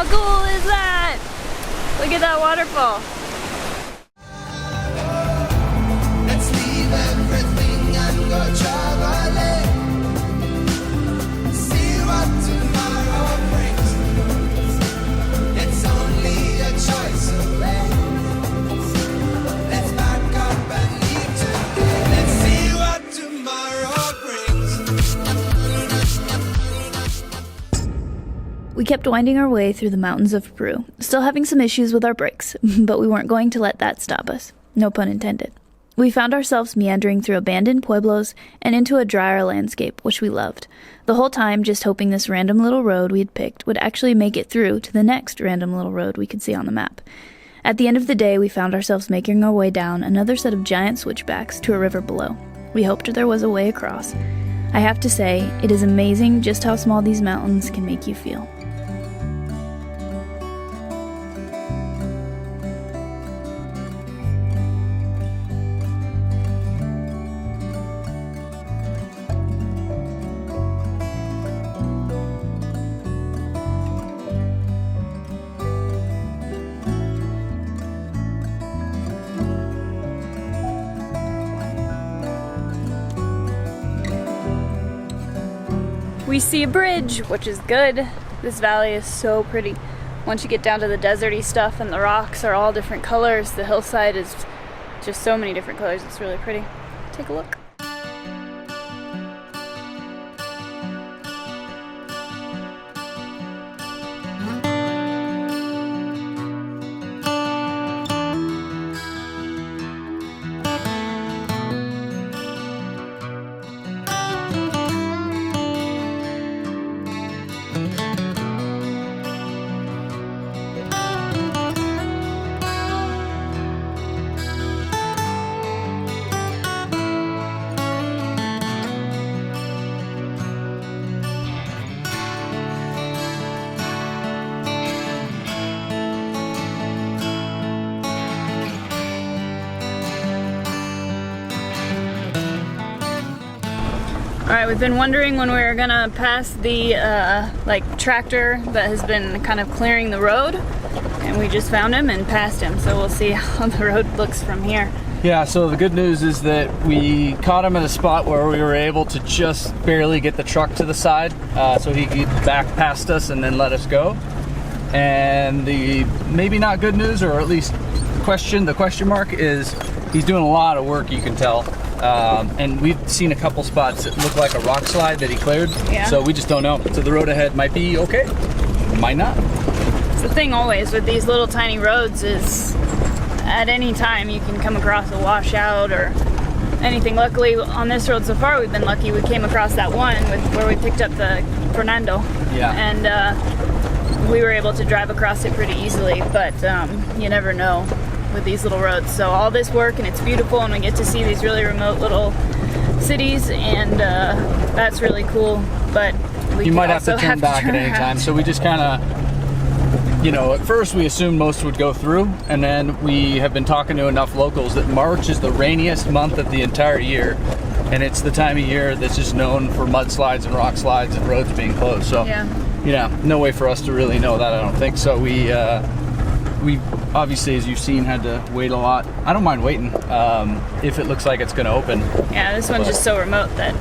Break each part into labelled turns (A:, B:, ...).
A: How cool is that? Look at that waterfall.
B: Let's leave everything and go traveling. See what tomorrow brings. It's only a choice away. Let's back up and leave today. Let's see what tomorrow brings.
A: We kept winding our way through the mountains of Peru, still having some issues with our brakes, but we weren't going to let that stop us. No pun intended. We found ourselves meandering through abandoned pueblos and into a drier landscape, which we loved. The whole time just hoping this random little road we had picked would actually make it through to the next random little road we could see on the map. At the end of the day, we found ourselves making our way down another set of giant switchbacks to a river below. We hoped there was a way across. I have to say, it is amazing just how small these mountains can make you feel. We see a bridge, which is good. This valley is so pretty. Once you get down to the deserty stuff and the rocks are all different colors, the hillside is just so many different colors. It's really pretty. Take a look. Alright, we've been wondering when we were gonna pass the tractor that has been kind of clearing the road, and we just found him and passed him, so we'll see how the road looks from here.
C: Yeah, so the good news is that we caught him at a spot where we were able to just barely get the truck to the side, so he could back past us and then let us go. And the maybe not good news, or at least the question mark, is he's doing a lot of work, you can tell. And we've seen a couple spots that look like a rock slide that he cleared, so we just don't know. So the road ahead might be okay, might not.
A: It's the thing always with these little tiny roads is at any time you can come across a washout or anything. Luckily on this road so far we've been lucky. We came across that one where we picked up the Fernando, and we were able to drive across it pretty easily, but you never know with these little roads. So all this work, and it's beautiful, and we get to see these really remote little cities, and that's really cool, but
C: you might have to turn back at any time. So we just kind of, at first we assumed most would go through, and then we have been talking to enough locals that March is the rainiest month of the entire year, and it's the time of year that's just known for mudslides and rock slides and roads being closed. So no way for us to really know that, I don't think. So we obviously, as you've seen, had to wait a lot. I don't mind waiting if it looks like it's going to open.
A: Yeah, this one's just so remote that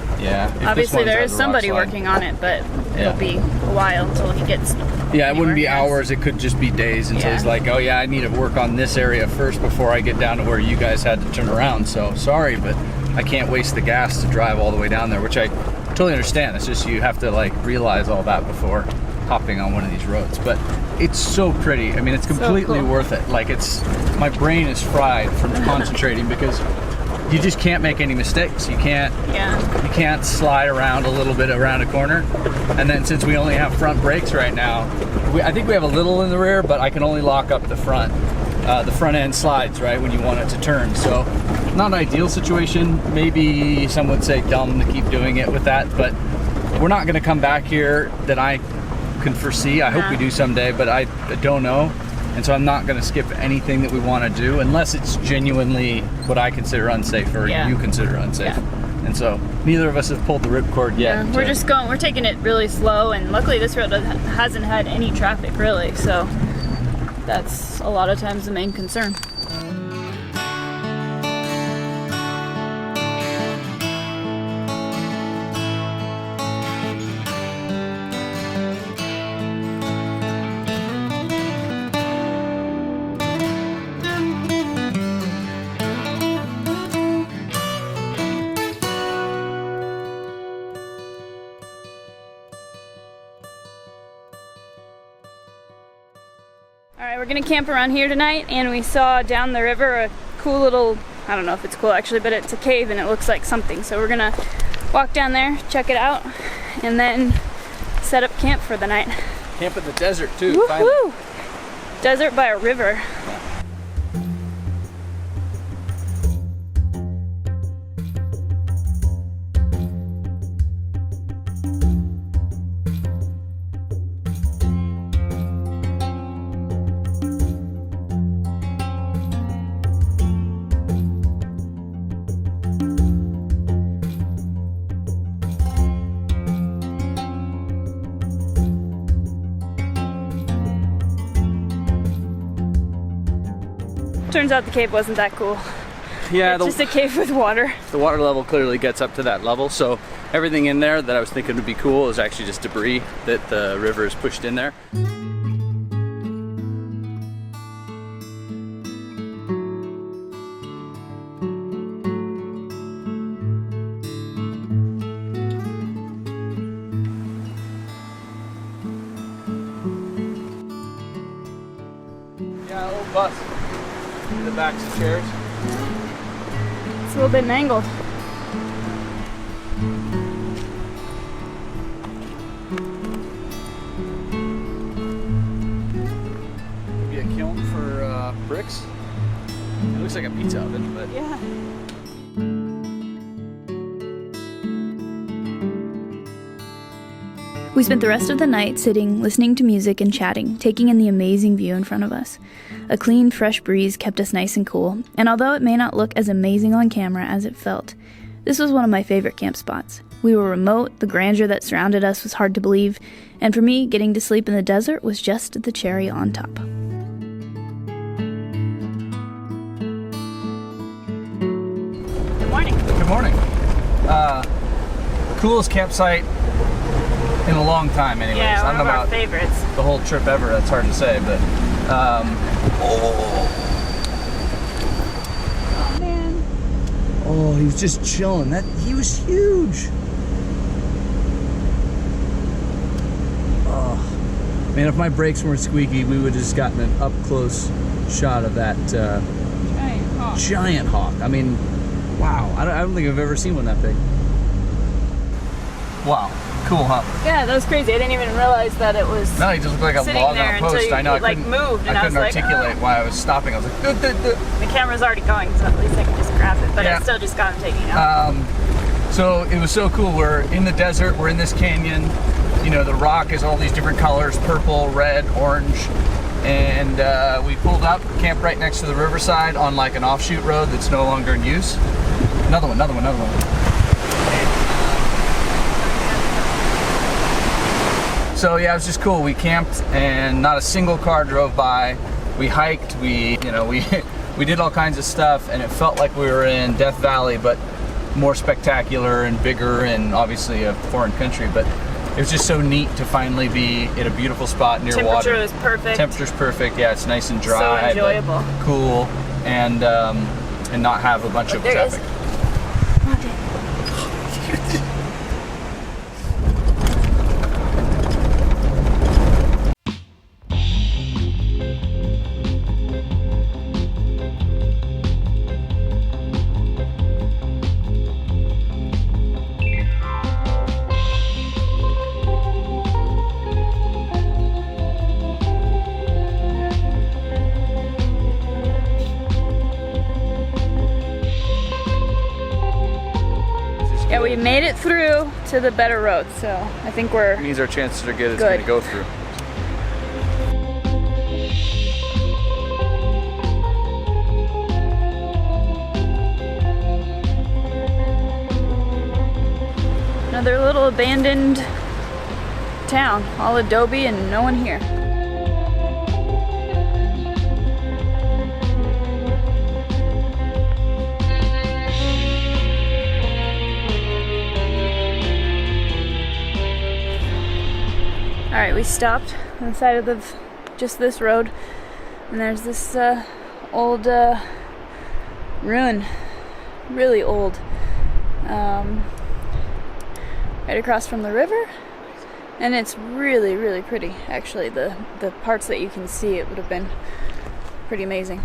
A: obviously there is somebody working on it, but it'll be a while until he gets
C: it wouldn't be hours, it could just be days until he's like, oh yeah, I need to work on this area first before I get down to where you guys had to turn around. So sorry, but I can't waste the gas to drive all the way down there, which I totally understand. It's just you have to realize all that before hopping on one of these roads. But it's so pretty. I mean, it's completely worth it. My brain is fried from concentrating because you just can't make any mistakes. You can't slide around a little bit around a corner. And then since we only have front brakes right now, I think we have a little in the rear, but I can only lock up the front end slides, right, when you want it to turn. So not an ideal situation. Maybe some would say dumb to keep doing it with that, but we're not going to come back here that I can foresee. I hope we do someday, but I don't know. And so I'm not going to skip anything that we want to do unless it's genuinely what I consider unsafe or you consider unsafe. And And so neither of us have pulled the ripcord yet.
D: Yeah, we're taking it really slow, and luckily this road hasn't had any traffic really, so that's a lot of times the main concern. Alright, we're gonna camp around here tonight, and we saw down the river a cool little, I don't know if it's cool actually, but it's a cave and it looks like something. So we're gonna walk down there, check it out, and then set up camp for the night.
C: Camp in the desert too, finally.
D: Woo-hoo! Desert by a river. Turns out the cave wasn't that cool.
C: Yeah,
D: It's just a cave with water.
C: the water level clearly gets up to that level, so everything in there that I was thinking would be cool is actually just debris that the river has pushed in there. Yeah, a little bus. The backs of chairs.
D: It's a little bit mangled.
C: Maybe a kiln for bricks. It looks like a pizza oven, but
D: Yeah.
A: We spent the rest of the night sitting, listening to music and chatting, taking in the amazing view in front of us. A clean, fresh breeze kept us nice and cool, and although it may not look as amazing on camera as it felt, this was one of my favorite camp spots. We were remote, the grandeur that surrounded us was hard to believe, and for me, getting to sleep in the desert was just the cherry on top.
D: Good morning.
C: good morning. Coolest campsite in a long time, anyways.
D: Yeah,
C: I
D: one
C: don't know
D: of our
C: about
D: favorites.
C: the whole trip ever. That's hard to say, but
D: Oh man.
C: oh, he was just chilling. He was huge. Oh man, if my brakes weren't squeaky, we would have just gotten an up close shot of that
D: Giant hawk.
C: giant hawk. I mean, wow. I don't think I've ever seen one that big. Wow, cool, huh?
D: Yeah, that was crazy. I didn't even realize that it was.
C: No, he just looked like a
D: sitting
C: log
D: there
C: on a
D: until
C: post.
D: you,
C: I know.
D: like, moved, and I
C: couldn't
D: was like,
C: articulate why I was stopping. I was like, duh, duh, duh.
D: The camera's already going, so at least I can just grab it. But
C: Yeah.
D: I still just got him taking out.
C: So it was so cool. We're in the desert. We're in this canyon. You know, the rock is all these different colors: purple, red, orange. And we pulled up, camped right next to the riverside on like an offshoot road that's no longer in use. Another one. So yeah, it was just cool. We camped and not a single car drove by. We hiked, we did all kinds of stuff, and it felt like we were in Death Valley, but more spectacular and bigger, and obviously a foreign country. But it was just so neat to finally be in a beautiful spot near water.
D: Temperature was perfect.
C: Temperature's perfect. Yeah, it's nice and dry,
D: So
C: but
D: enjoyable.
C: cool, and not have a bunch of
D: There is-
C: traffic.
D: Yeah, we made it through to the better road, so I think we're.
C: Means our chances are good. It's
D: Good.
C: going to go through.
D: Another little abandoned town, all adobe and no one here. All right, we stopped on the side of just this road, and there's this old ruin, really old, right across from the river, and it's really, really pretty. Actually, the parts that you can see, it would have been pretty amazing.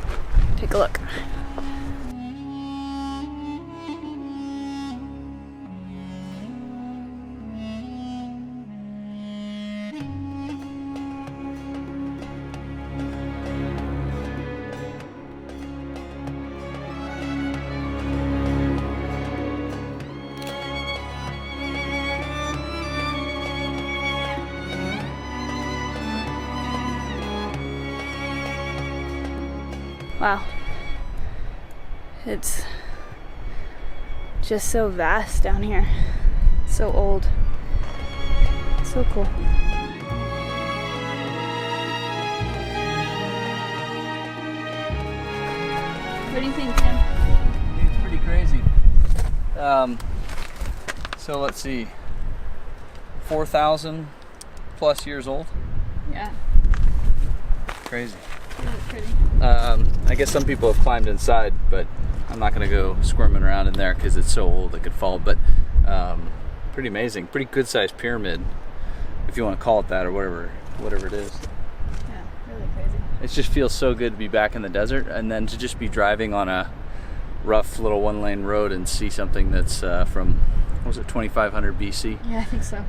D: Take a look. Wow. It's just so vast down here. So old. So cool. What do you think, Tim?
C: It's pretty crazy. So let's see, 4,000 plus years old.
D: Yeah.
C: Crazy.
D: That's pretty.
C: I guess some people have climbed inside, but I'm not going to go squirming around in there because it's so old it could fall. But pretty amazing, pretty good sized pyramid, if you want to call it that, or whatever it is.
D: Yeah, really crazy.
C: It just feels so good to be back in the desert, and then to just be driving on a rough little one-lane road and see something that's from, what was it, 2500 BC?
D: Yeah, I think so.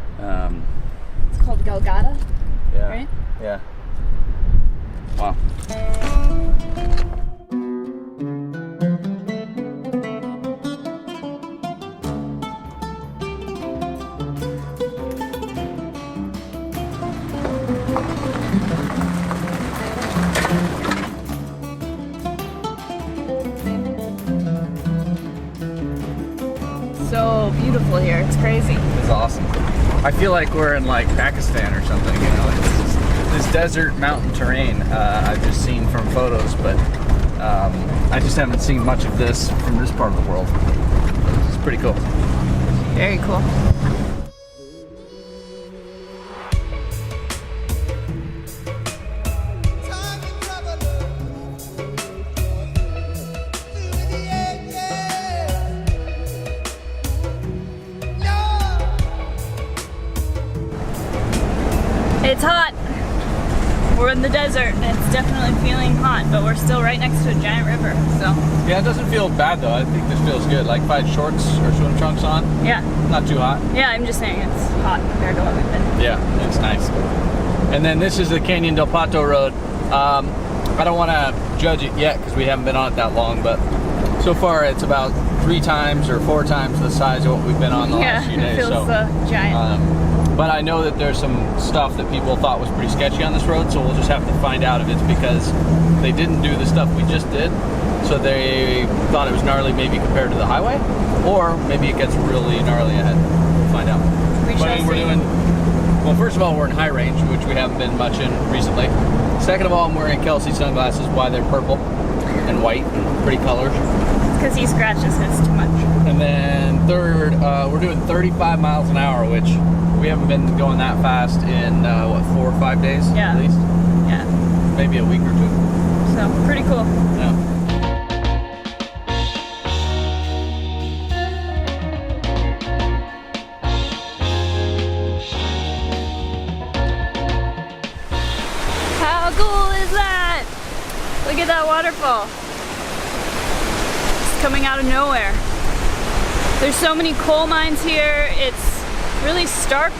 D: It's called Golgotha,
C: Yeah.
D: right?
C: Yeah. Wow.
D: So beautiful here. It's crazy.
C: It's awesome. I feel like we're in like Pakistan or something, you know. It's just, this desert mountain terrain I've just seen from photos, but I just haven't seen much of this from this part of the world. It's pretty cool.
D: Very cool.
B: Time and traveler through the ages. No.
D: It's hot. We're in the desert and it's definitely feeling hot, but we're still right next to a giant river, so
C: Yeah, it doesn't feel bad though. I think this feels good. Like if I had shorts or swim trunks on,
D: yeah.
C: not too hot.
D: Yeah, I'm just saying it's hot compared to what we've been.
C: Yeah, it's nice. And then this is the Canyon del Pato Road. I don't want to judge it yet because we haven't been on it that long, but so far it's about 3 times or 4 times the size of what we've been on the
D: Yeah,
C: last few days.
D: it feels
C: So,
D: giant.
C: but I know that there's some stuff that people thought was pretty sketchy on this road, so we'll just have to find out if it's because they didn't do the stuff we just did, so they thought it was gnarly maybe compared to the highway, or maybe it gets really gnarly ahead. We'll find out.
D: We
C: But
D: shall
C: we're
D: see.
C: doing, well, first of all, we're in high range, which we haven't been much in recently. Second of all, I'm wearing Kelsey sunglasses, why they're purple and white and pretty colors.
D: It's because he scratches his too much.
C: And then third, we're doing 35 miles an hour, which we haven't been going that fast in, 4 or 5 days
D: Yeah.
C: at least?
D: Yeah,
C: Maybe a week or 2.
D: so pretty cool.
C: Yeah.
D: How cool is that? Look at that waterfall. It's coming out of nowhere. There's so many coal mines here. It's really stark,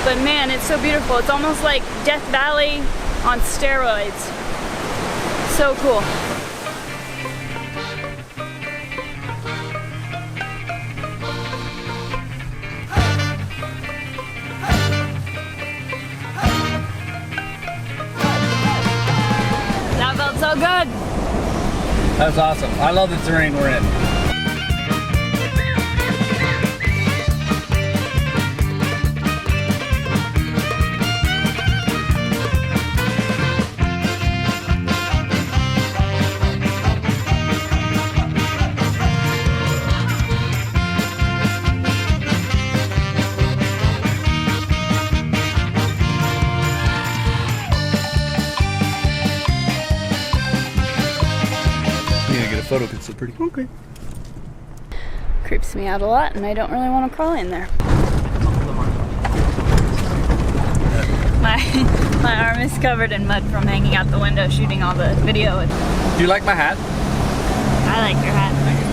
D: but man, it's so beautiful. It's almost like Death Valley on steroids. So cool. That felt so good.
C: That was awesome. I love the terrain we're in. photo gets so pretty. Okay.
D: Creeps me out a lot, and I don't really want to crawl in there. My arm is covered in mud from hanging out the window shooting all the video.
C: Do you like my hat?
D: I like your hat.